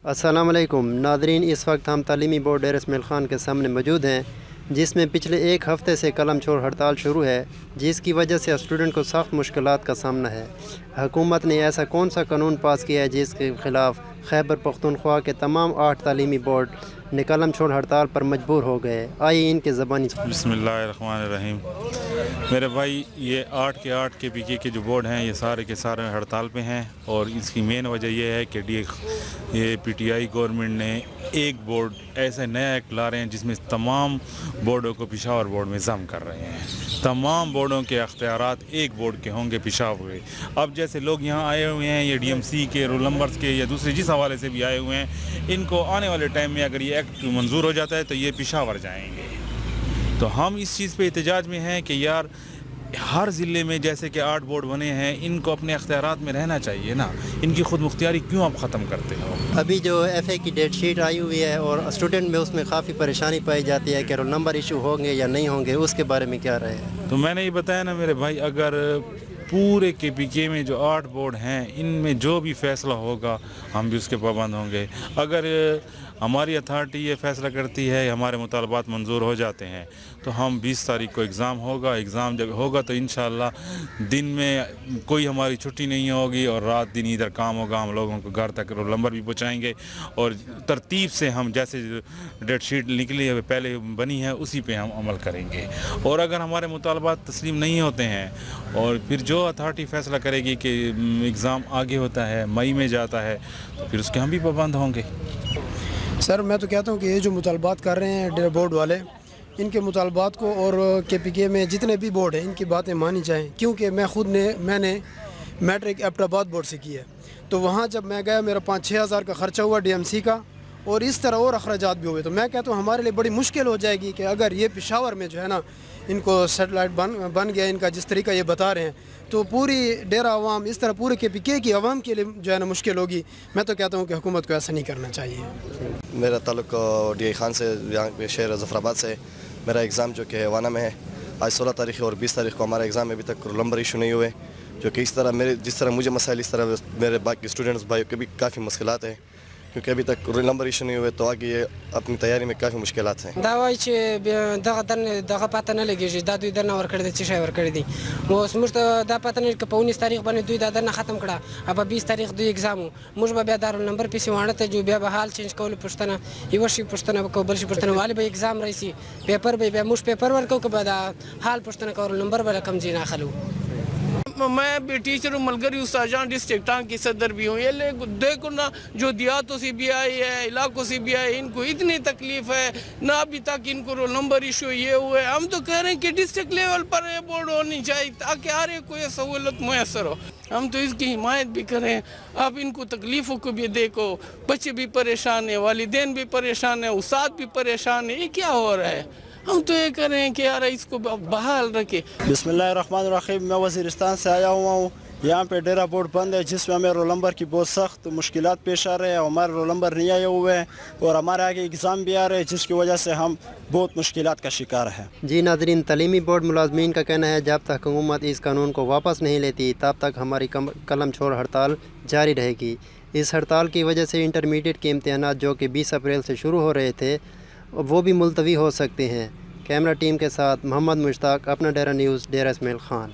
अस्सलाम वालेकुम नादरीन, इस वक्त हम तालीमी बोर्ड डेरा इस्माइल खान के सामने मौजूद हैं, जिसमें पिछले एक हफ़्ते से कलम छोड़ हड़ताल शुरू है, जिसकी वजह से स्टूडेंट को सख्त मुश्किलात का सामना है। हुकूमत ने ऐसा कौन सा कानून पास किया है जिसके ख़िलाफ़ खैबर पख्तूनख्वा के तमाम 8 तालीमी बोर्ड ने कलम छोड़ हड़ताल पर मजबूर हो गए। आइए इनके ज़बानी। बिस्मिल्लाहिर्रहमानिर्रहीम। मेरे भाई, ये 8 के PK के जो बोर्ड हैं, ये सारे के सारे हड़ताल पे हैं, और इसकी मेन वजह ये है कि ये PTI गवर्नमेंट ने एक बोर्ड ऐसा नया एक्ट ला रहे हैं जिसमें तमाम बोर्डों को पेशावर बोर्ड में ज़म कर रहे हैं। तमाम बोर्डों के अख्तियारात एक बोर्ड के होंगे, पेशावर के। अब जैसे लोग यहाँ आए हुए हैं, ये DMC के रोल नंबर्स के या दूसरे जिस हवाले से भी आए हुए हैं, इनको आने वाले टाइम में अगर ये एक्ट मंजूर हो जाता है तो ये पेशावर जाएंगे। तो हम इस चीज़ पे एहतजाज में हैं कि यार हर ज़िले में जैसे कि 8 बोर्ड बने हैं, इनको अपने अख्तियारात में रहना चाहिए ना। इनकी खुद मुख्तियारी क्यों आप ख़त्म करते हो? अभी जो FA की डेट शीट आई हुई है और स्टूडेंट में उसमें काफ़ी परेशानी पाई जाती है कि रोल नंबर इशू होंगे या नहीं होंगे, उसके बारे में क्या रहे हैं? तो मैंने ये बताया ना मेरे भाई, अगर पूरे PK में जो 8 बोर्ड हैं, इनमें जो भी फ़ैसला होगा हम भी उसके पाबंद होंगे। अगर हमारी अथॉरिटी ये फ़ैसला करती है, हमारे मुतालबात मंजूर हो जाते हैं, तो हम 20 तारीख को एग्ज़ाम होगा। एग्ज़ाम जब होगा तो इंशाअल्लाह दिन में कोई हमारी छुट्टी नहीं होगी और रात दिन इधर काम होगा। हम लोगों को घर तक रोल नंबर भी पहुँचाएँगे और तरतीब से हम जैसे डेट शीट निकली है पहले बनी है उसी पे हम अमल करेंगे। और अगर हमारे मुतालबात तस्लीम नहीं होते हैं और फिर जो अथॉरिटी फ़ैसला करेगी कि एग्ज़ाम आगे होता है, मई में जाता है, तो फिर उसके हम भी पाबंद होंगे। सर, मैं तो कहता हूँ कि ये जो मुतालबात कर रहे हैं बोर्ड वाले, इनके मुतालबात को और PK में जितने भी बोर्ड हैं इनकी बातें मानी जाएँ। क्योंकि मैंने मैट्रिक एबटाबाद बोर्ड से की है, तो वहाँ जब मैं गया मेरा 5-6 हज़ार का ख़र्चा हुआ DMC का, और इस तरह और अखराजात भी हुए। तो मैं कहता हूँ हमारे लिए बड़ी मुश्किल हो जाएगी कि अगर ये पेशावर में जो है ना इनको सेटेलाइट बन गया इनका, जिस तरीका ये बता रहे हैं, तो पूरी डेरा अवाम, इस तरह पूरे PK की अवाम के लिए जो है ना मुश्किल होगी। मैं तो कहता हूँ कि हुकूमत को ऐसा नहीं करना चाहिए। मेरा ताल्लुक DI खान से, यहाँ पे शहर ज़फ़राबाद से। मेरा एग्ज़ाम जो कि वाना में है, आज 16 तारीख और 20 तारीख को हमारा एग्ज़ाम अभी तक रोल नंबर इशू नहीं हुए, जो कि जिस तरह मुझे मसाइल, इस तरह मेरे बाकी स्टूडेंट्स भाइयों के भी काफ़ी मुश्किलात हैं, क्योंकि अभी तक रोल नंबर इशू नहीं हुए। तो आगे ये अपनी तैयारी में काफ़ी मुश्किलात हैं। دا وایي چې دغه پته نه لګېږي، دا دوی درنه ورکړی دی، څه شی ورکړی دی. اوس موږ ته دا پته نه لګي که په 19 تاریخ باندې دوی دا درنه ختم کړه، او په 20 تاریخ دوی اګزام و، موږ به بیا دا رول نمبر پسې واڼه ته جو، بیا به حال چینج کولو پوښتنه، یوه شي پوښتنه به کوو، بل شي پوښتنه، ولې به اګزام راشي، پیپر به بیا موږ پیپر ورکوو که به دا حال پوښتنه کوو، رول نمبر به له کوم ځای نه اخلو. میں بھی ٹیچر ہوں، ملگری استاذان ڈسٹرکٹاں کی صدر بھی ہوں۔ یہ دیکھو نا، جو دیہاتوں سے بھی آئی ہے، علاقوں سے بھی آئے، ان کو اتنی تکلیف ہے، نہ ابھی تک ان کو رول نمبر ایشو یہ ہوئے۔ ہم تو کہہ رہے ہیں کہ ڈسٹرکٹ لیول پر یہ بورڈ ہونی چاہیے تاکہ ہر ایک کو یہ سہولت میسر ہو۔ ہم تو اس کی حمایت بھی کریں، آپ ان کو تکلیفوں کو بھی دیکھو، بچے بھی پریشان ہیں، والدین بھی پریشان ہیں، استاد بھی پریشان ہیں، یہ کیا ہو رہا ہے؟ ہم تو یہ کہہ رہے ہیں کہ یار اس کو بحال رکھے۔ بسم اللہ الرحمن الرحیم۔ میں وزیرستان سے آیا ہوا ہوں، یہاں پہ ڈیرا بورڈ بند ہے، جس میں ہمیں رول نمبر کی بہت سخت مشکلات پیش آ رہے ہیں۔ ہمارے رول نمبر نہیں آئے ہوئے ہیں اور ہمارے آگے اگزام بھی آ رہے ہیں، جس کی وجہ سے ہم بہت مشکلات کا شکار ہیں۔ جی ناظرین، تعلیمی بورڈ ملازمین کا کہنا ہے جب تک حکومت اس قانون کو واپس نہیں لیتی تب تک ہماری قلم چھوڑ ہڑتال جاری رہے گی۔ اس ہڑتال کی وجہ سے انٹرمیڈیٹ کے امتحانات جو کہ 20 اپریل سے شروع ہو رہے تھے وہ بھی ملتوی ہو سکتے ہیں۔ کیمرہ ٹیم کے ساتھ محمد مشتاق، اپنا ڈیرا نیوز، ڈیرا اسماعیل خان۔